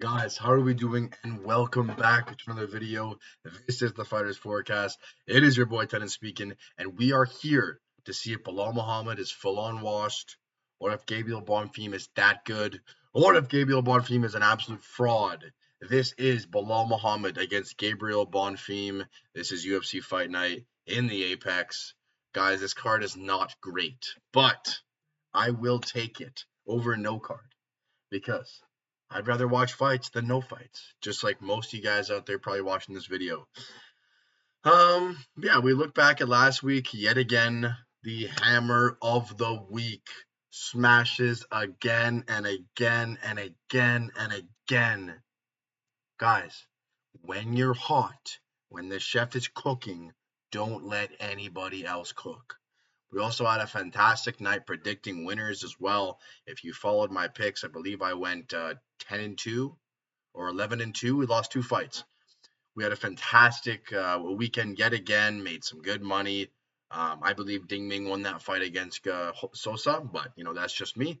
Guys, how are we doing? And welcome back to another video. This is the Fighters Forecast. It is your boy Tenon speaking, and we are here to see if Bilal Muhammad is full on washed, or if Gabriel Bonfim is that good, or if Gabriel Bonfim is an absolute fraud. This is Bilal Muhammad against Gabriel Bonfim. This is UFC Fight Night in the Apex. Guys, this card is not great, but I will take it over no card because I'd rather watch fights than no fights, just like most of you guys out there probably watching this video. Yeah, we look back at last week yet again. The hammer of the week smashes again and again and again and again. Guys, when you're hot, when the chef is cooking, don't let anybody else cook. We also had a fantastic night predicting winners as well. If you followed my picks, I believe I went 10-2 or 11-2. We lost 2 fights. We had a fantastic weekend yet again, made some good money. I believe Ding Ming won that fight against Sosa, but that's just me.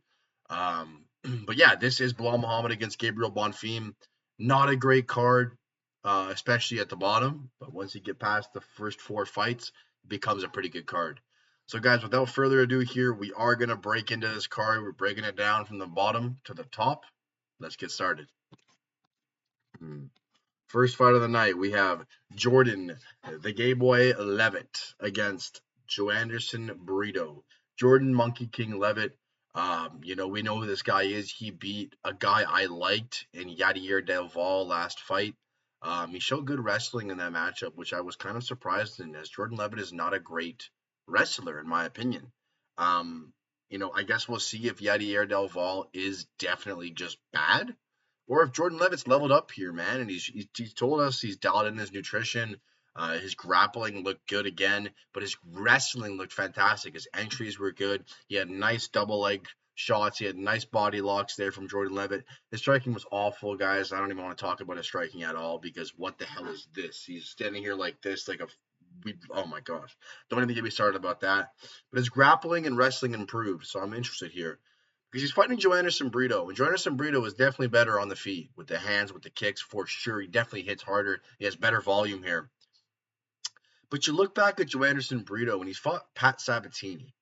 But yeah, this is Bilal Muhammad against Gabriel Bonfim. Not a great card, especially at the bottom, but once you get past the first 4 fights, it becomes a pretty good card. So guys, without further ado here, we are going to break into this card. We're breaking it down from the bottom to the top. Let's get started. First fight of the night, we have Jordan, the gay boy Levitt against Joanderson Brito. Jordan Monkey King Levitt. We know who this guy is. He beat a guy I liked in Yadier Delval last fight. He showed good wrestling in that matchup, which I was kind of surprised in, as Jordan Levitt is not a great wrestler, in my opinion. I guess we'll see if Yadier Delval is definitely just bad, or if Jordan Levitt's leveled up here, man, and he's told us he's dialed in his nutrition. His grappling looked good again, but his wrestling looked fantastic. His entries were good. He had nice double leg shots. He had nice body locks there from Jordan Levitt. His striking was awful, guys. I don't even want to talk about his striking at all, because what the hell is this? He's standing here like this, oh my gosh. Don't even get me started about that. But his grappling and wrestling improved, so I'm interested here, because he's fighting Joanderson Brito, and Joanderson Brito is definitely better on the feet, with the hands, with the kicks, for sure. He definitely hits harder. He has better volume here. But you look back at Joanderson Brito, and he's fought Pat Sabatini,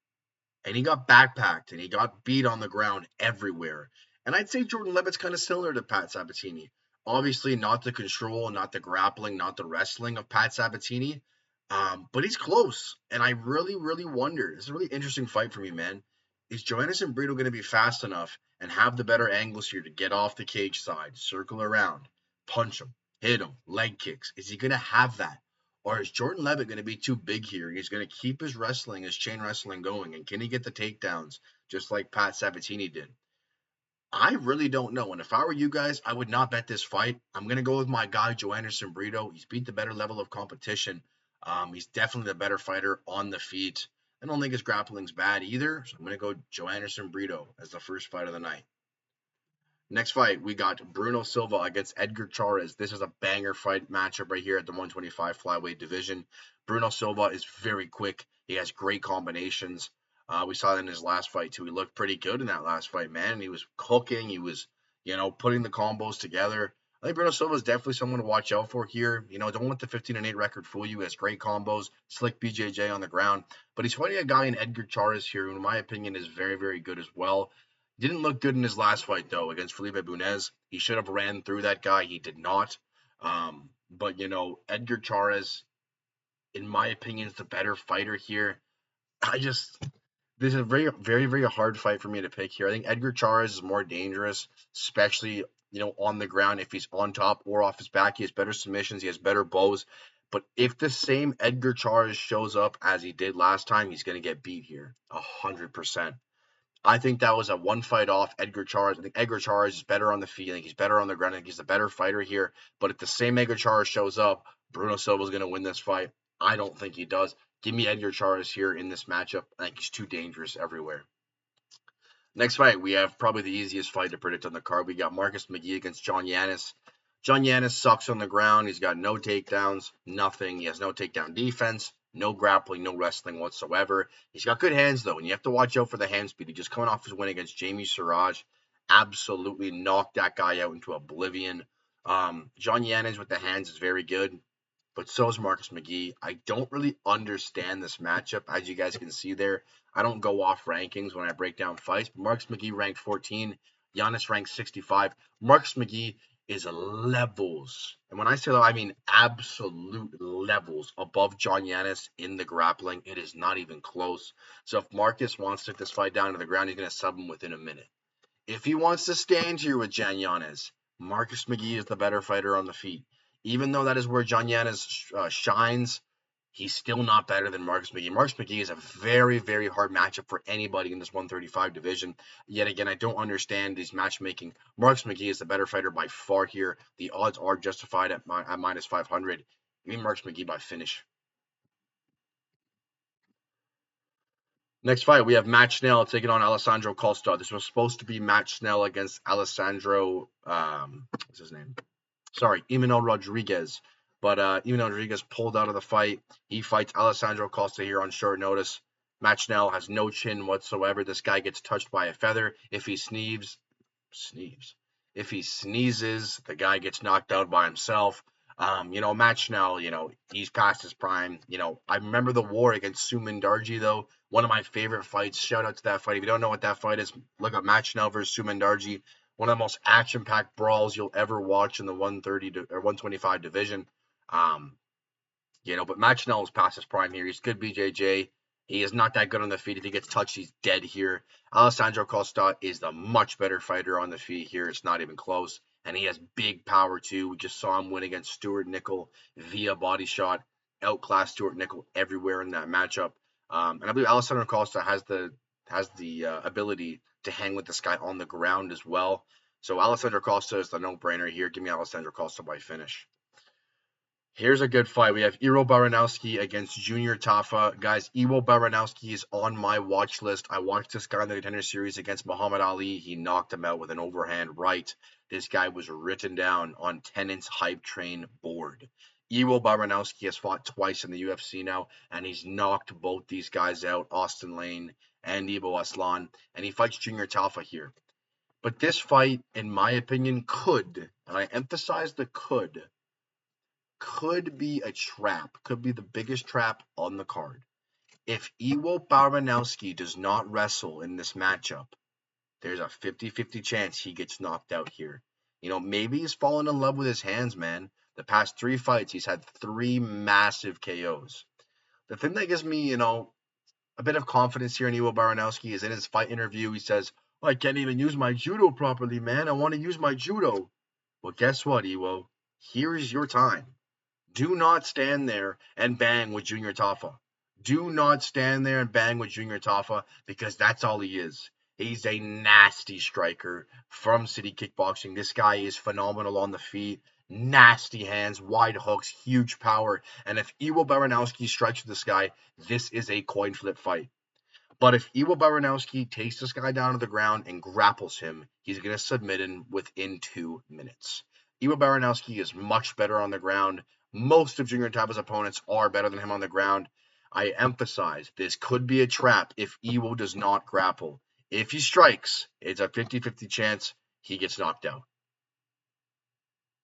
and he got backpacked, and he got beat on the ground everywhere. And I'd say Jordan Levitt's kind of similar to Pat Sabatini. Obviously, not the control, not the grappling, not the wrestling of Pat Sabatini, but he's close. And I really, really wonder. It's a really interesting fight for me, man. Is Joanderson Brito going to be fast enough and have the better angles here to get off the cage side, circle around, punch him, hit him, leg kicks? Is he going to have that? Or is Jordan Levitt going to be too big here? He's going to keep his wrestling, his chain wrestling going, and can he get the takedowns just like Pat Sabatini did? I really don't know. And if I were you guys, I would not bet this fight. I'm going to go with my guy, Joanderson Brito. He's beat the better level of competition. He's definitely the better fighter on the feet. I don't think his grappling's bad either, so I'm going to go Joanderson Brito as the first fight of the night. Next fight, we got Bruno Silva against Edgar Chairez. This is a banger fight matchup right here at the 125 flyweight division. Bruno Silva is very quick. He has great combinations. We saw that in his last fight too. He looked pretty good in that last fight, man. And he was cooking. He was, putting the combos together. I think Bruno Silva is definitely someone to watch out for here. Don't let the 15-8 record fool you. He has great combos, slick BJJ on the ground. But he's fighting a guy in Edgar Chairez here, who in my opinion is very, very good as well. Didn't look good in his last fight, though, against Felipe Bunez. He should have ran through that guy. He did not. But Edgar Chairez, in my opinion, is the better fighter here. This is a very, very, very hard fight for me to pick here. I think Edgar Chairez is more dangerous, especially, on the ground. If he's on top or off his back, he has better submissions. He has better bows. But if the same Edgar Chairez shows up as he did last time, he's going to get beat here, 100%. I think that was a one fight off Edgar Chairez. I think Edgar Chairez is better on the feet. I think he's better on the ground. I think he's a better fighter here. But if the same Edgar Chairez shows up, Bruno Silva is going to win this fight. I don't think he does. Give me Edgar Chairez here in this matchup. I think he's too dangerous everywhere. Next fight, we have probably the easiest fight to predict on the card. We got Marcus McGee against John Yanis. John Yanis sucks on the ground. He's got no takedowns, nothing. He has no takedown defense. No grappling, no wrestling whatsoever. He's got good hands, though, and you have to watch out for the hand speed. He's just coming off his win against Jamie Siraj. absolutely knocked that guy out into oblivion. John Yanez with the hands is very good, but so is Marcus McGee. I don't really understand this matchup, as you guys can see there. I don't go off rankings when I break down fights, but Marcus McGee ranked 14, Giannis ranked 65. Marcus McGee is levels, and when I say that, I mean absolute levels above John Yannis in the grappling. It is not even close. So if Marcus wants to take this fight down to the ground, he's going to sub him within a minute. If he wants to stand here with Jan Yanez, Marcus McGee is the better fighter on the feet. Even though that is where Jan Yanez shines, he's still not better than Marcus McGee. Marcus McGee is a very, very hard matchup for anybody in this 135 division. Yet again, I don't understand these matchmaking. Marcus McGee is the better fighter by far here. The odds are justified at minus 500. Give me Marcus McGee by finish. Next fight, we have Matt Schnell taking on Alessandro Costa. This was supposed to be Matt Schnell against Alessandro, what's his name? Sorry, Emmanuel Rodriguez. But Emmanuel Rodriguez pulled out of the fight. He fights Alessandro Costa here on short notice. Matt Schnell has no chin whatsoever. This guy gets touched by a feather. If he sneezes, if he sneezes, the guy gets knocked out by himself. Matt Schnell, he's past his prime. I remember the war against Suman Darji, though. One of my favorite fights. Shout out to that fight. If you don't know what that fight is, look up Matt Schnell versus Suman Darji. One of the most action-packed brawls you'll ever watch in the 130 or 125 division. But Matt Schnell is past his prime here. He's good BJJ. He is not that good on the feet. If he gets touched, he's dead here. Alessandro Costa is the much better fighter on the feet here. It's not even close. And he has big power, too. We just saw him win against Stuart Nickel via body shot. Outclassed Stuart Nickel everywhere in that matchup. And I believe Alessandro Costa has the ability to hang with this guy on the ground as well. So Alessandro Costa is the no-brainer here. Give me Alessandro Costa by finish. Here's a good fight. We have Iro Baranowski against Junior Tafa. Guys, Iwo Baranowski is on my watch list. I watched this guy in the Contender Series against Muhammad Ali. He knocked him out with an overhand right. This guy was written down on Tennant's Hype Train board. Iwo Baranowski has fought twice in the UFC now, and he's knocked both these guys out, Austin Lane and Ibo Aslan, and he fights Junior Tafa here. But this fight, in my opinion, could, and I emphasize the could be a trap, could be the biggest trap on the card. If Iwo Baranowski does not wrestle in this matchup, there's a 50-50 chance he gets knocked out here. Maybe he's fallen in love with his hands, man. The past 3 fights, he's had 3 massive KOs. The thing that gives me, a bit of confidence here in Iwo Baranowski is in his fight interview, he says, I can't even use my judo properly, man. I want to use my judo. Well, guess what, Iwo? Here's your time. Do not stand there and bang with Junior Tafa. Do not stand there and bang with Junior Tafa because that's all he is. He's a nasty striker from City Kickboxing. This guy is phenomenal on the feet. Nasty hands, wide hooks, huge power. And if Iwo Baranowski strikes with this guy, this is a coin flip fight. But if Iwo Baranowski takes this guy down to the ground and grapples him, he's going to submit him within 2 minutes. Iwo Baranowski is much better on the ground. Most of Junior Tafa's opponents are better than him on the ground. I emphasize this could be a trap if Iwo does not grapple. If he strikes, it's a 50-50 chance he gets knocked out.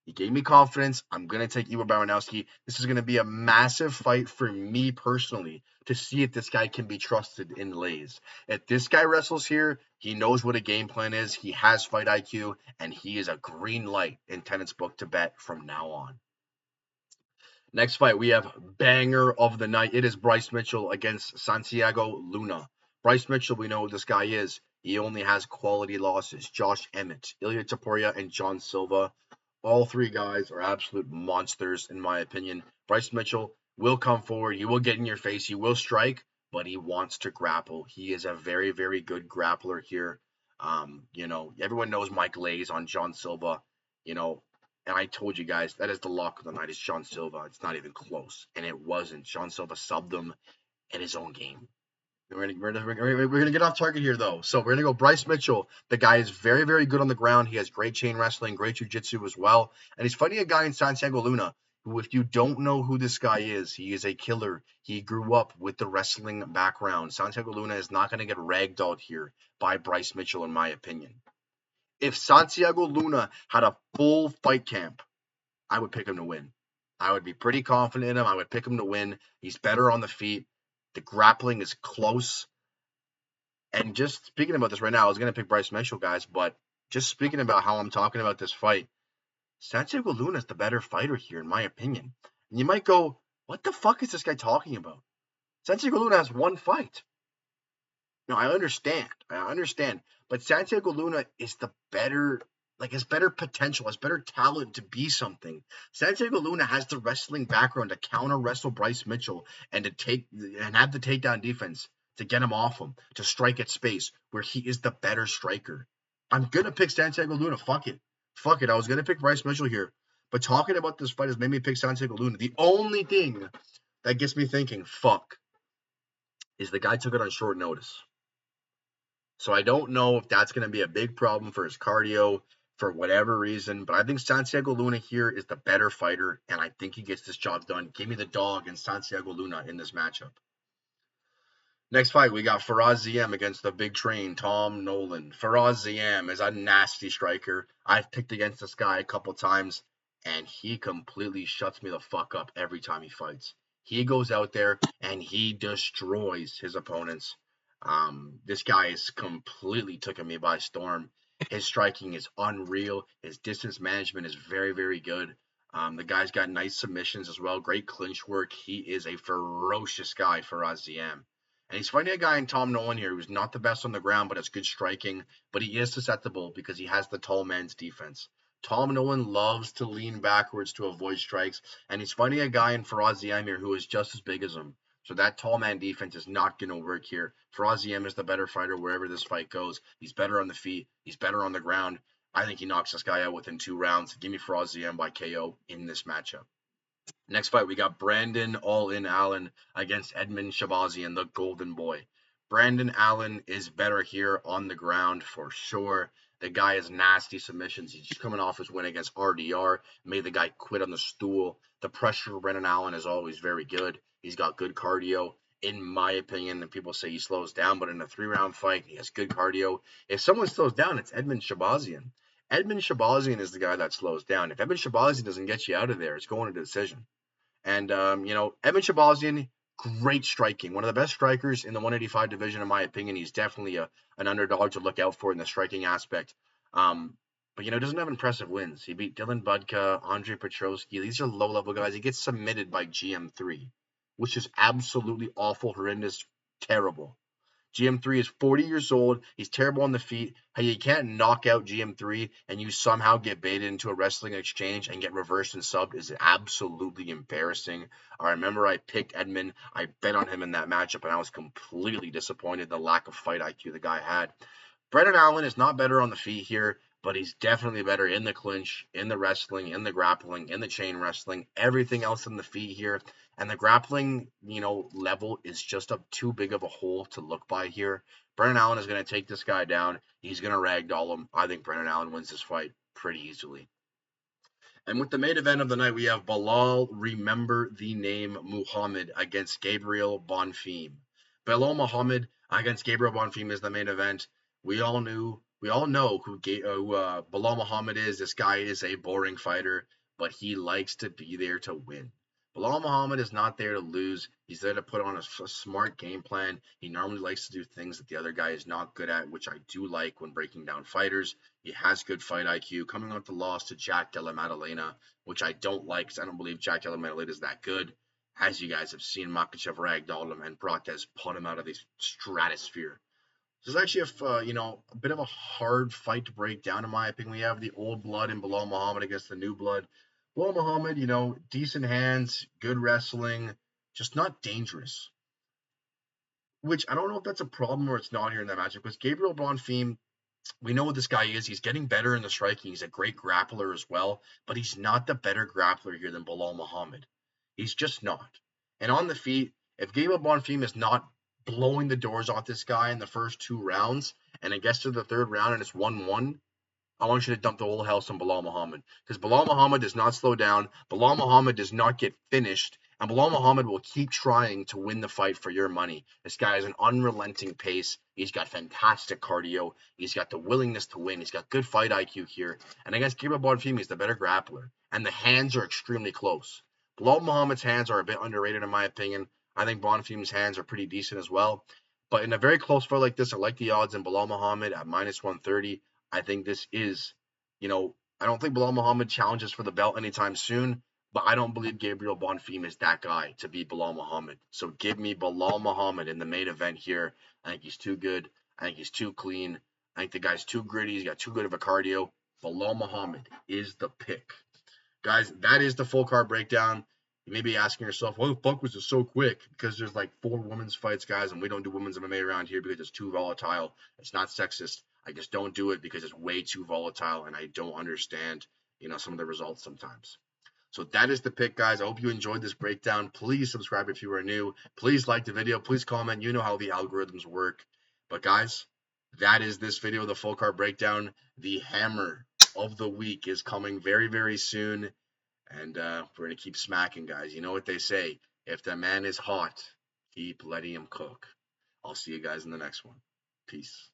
He gave me confidence. I'm going to take Iwo Baranowski. This is going to be a massive fight for me personally to see if this guy can be trusted in lays. If this guy wrestles here, he knows what a game plan is. He has fight IQ, and he is a green light in Tennant's book to bet from now on. Next fight, we have banger of the night. It is Bryce Mitchell against Santiago Luna. Bryce Mitchell, we know who this guy is. He only has quality losses. Josh Emmett, Ilya Taporia, and John Silva. All 3 guys are absolute monsters, in my opinion. Bryce Mitchell will come forward. He will get in your face. He will strike, but he wants to grapple. He is a very, very good grappler here. Everyone knows Mike Lays on John Silva. And I told you guys, that is the lock of the night. It's John Silva. It's not even close. And it wasn't. John Silva subbed him in his own game. We're gonna get off target here, though. So we're going to go Bryce Mitchell. The guy is very, very good on the ground. He has great chain wrestling, great jiu-jitsu as well. And he's fighting a guy in Santiago Luna, who, if you don't know who this guy is, he is a killer. He grew up with the wrestling background. Santiago Luna is not going to get ragdolled here by Bryce Mitchell, in my opinion. If Santiago Luna had a full fight camp, I would pick him to win. I would be pretty confident in him. I would pick him to win. He's better on the feet. The grappling is close. And just speaking about this right now, I was going to pick Bryce Mitchell, guys, but just speaking about how I'm talking about this fight, Santiago Luna is the better fighter here, in my opinion. And you might go, what the fuck is this guy talking about? Santiago Luna has one fight. No, I understand. But Santiago Luna is the better, has better potential, has better talent to be something. Santiago Luna has the wrestling background to counter wrestle Bryce Mitchell and have the takedown defense to get him off him, to strike at space where he is the better striker. I'm gonna pick Santiago Luna. Fuck it. I was gonna pick Bryce Mitchell here, but talking about this fight has made me pick Santiago Luna. The only thing that gets me thinking, fuck, is the guy took it on short notice. So I don't know if that's going to be a big problem for his cardio for whatever reason, but I think Santiago Luna here is the better fighter, and I think he gets this job done. Give me the dog and Santiago Luna in this matchup. Next fight, we got Faraz Ziem against the big train, Tom Nolan. Faraz Ziem is a nasty striker. I've picked against this guy a couple times, and he completely shuts me the fuck up every time he fights. He goes out there and he destroys his opponents. This guy is completely taken me by storm. His striking is unreal. His distance management is very, very good. The guy's got nice submissions as well. Great clinch work. He is a ferocious guy, Faraz Ziem. And he's fighting a guy in Tom Nolan here who's not the best on the ground, but has good striking. But he is susceptible because he has the tall man's defense. Tom Nolan loves to lean backwards to avoid strikes, and he's fighting a guy in Faraz Ziem here who is just as big as him. So that tall man defense is not going to work here. Faraz Ziem is the better fighter wherever this fight goes. He's better on the feet. He's better on the ground. I think he knocks this guy out within 2 rounds. Give me Faraz Ziem by KO in this matchup. Next fight, we got Brandon All-In Allen against Edmund Shabazian, the Golden Boy. Brandon Allen is better here on the ground for sure. The guy has nasty submissions. He's just coming off his win against RDR. Made the guy quit on the stool. The pressure of Brandon Allen is always very good. He's got good cardio. In my opinion, and people say he slows down, but in a 3-round fight, he has good cardio. If someone slows down, it's Edmund Shabazian. Edmund Shabazian is the guy that slows down. If Edmund Shabazian doesn't get you out of there, it's going to decision. And, Edmund Shabazian, great striking. One of the best strikers in the 185 division, in my opinion. He's definitely an underdog to look out for in the striking aspect. But, doesn't have impressive wins. He beat Dylan Budka, Andre Petrosky. These are low-level guys. He gets submitted by GM3, which is absolutely awful, horrendous, terrible. GM3 is 40 years old. He's terrible on the feet. How you can't knock out GM3 and you somehow get baited into a wrestling exchange and get reversed and subbed is absolutely embarrassing. I remember I picked Edmund. I bet on him in that matchup, and I was completely disappointed in the lack of fight IQ the guy had. Brendan Allen is not better on the feet here, but he's definitely better in the clinch, in the wrestling, in the grappling, in the chain wrestling, everything else in the feet here. And the grappling, level is just too big of a hole to look by here. Brendan Allen is going to take this guy down. He's going to ragdoll him. I think Brendan Allen wins this fight pretty easily. And with the main event of the night, we have Belal, remember the name Muhammad, against Gabriel Bonfim. Belal Muhammad against Gabriel Bonfim is the main event. We all know who Belal Muhammad is. This guy is a boring fighter, but he likes to be there to win. Belal Muhammad is not there to lose. He's there to put on a smart game plan. He normally likes to do things that the other guy is not good at, which I do like when breaking down fighters. He has good fight IQ. Coming off the loss to Jack Della Maddalena, which I don't like because I don't believe Jack Della Maddalena is that good. As you guys have seen, Makhachev ragdolled him and Brockes put him out of the stratosphere. This is actually a bit of a hard fight to break down, in my opinion. We have the old blood in Belal Muhammad against the new blood. Belal Muhammad, decent hands, good wrestling, just not dangerous. Which I don't know if that's a problem or it's not here in that matchup, because Gabriel Bonfim, we know what this guy is. He's getting better in the striking. He's a great grappler as well, but he's not the better grappler here than Belal Muhammad. He's just not. And on the feet, if Gabriel Bonfim is not blowing the doors off this guy in the first 2 rounds, and it gets to the 3rd round and it's 1-1, I want you to dump the whole house on Belal Muhammad, because Belal Muhammad does not slow down. Belal Muhammad does not get finished, And Bilal Muhammad will keep trying to win the fight for your money. This guy has an unrelenting pace. He's got fantastic cardio. He's got the willingness to win. He's got good fight IQ here. And against Gabriel Bonfim, he's the better grappler. And the hands are extremely close. Bilal Muhammad's hands are a bit underrated in my opinion. I think Bonfim's hands are pretty decent as well. But in a very close fight like this, I like the odds in Bilal Muhammad at minus 130. I think this is, I don't think Bilal Muhammad challenges for the belt anytime soon. But I don't believe Gabriel Bonfim is that guy to beat Bilal Muhammad. So give me Bilal Muhammad in the main event here. I think he's too good. I think he's too clean. I think the guy's too gritty. He's got too good of a cardio. Bilal Muhammad is the pick. Guys, that is the full card breakdown. You may be asking yourself, why the fuck was it so quick? Because there's like 4 women's fights, guys, and we don't do women's MMA around here because it's too volatile. It's not sexist. I just don't do it because it's way too volatile and I don't understand, some of the results sometimes. So that is the pick, guys. I hope you enjoyed this breakdown. Please subscribe if you are new. Please like the video. Please comment. You know how the algorithms work. But, guys, that is this video, the full card breakdown. The hammer of the week is coming very, very soon. And we're going to keep smacking, guys. You know what they say. If the man is hot, keep letting him cook. I'll see you guys in the next one. Peace.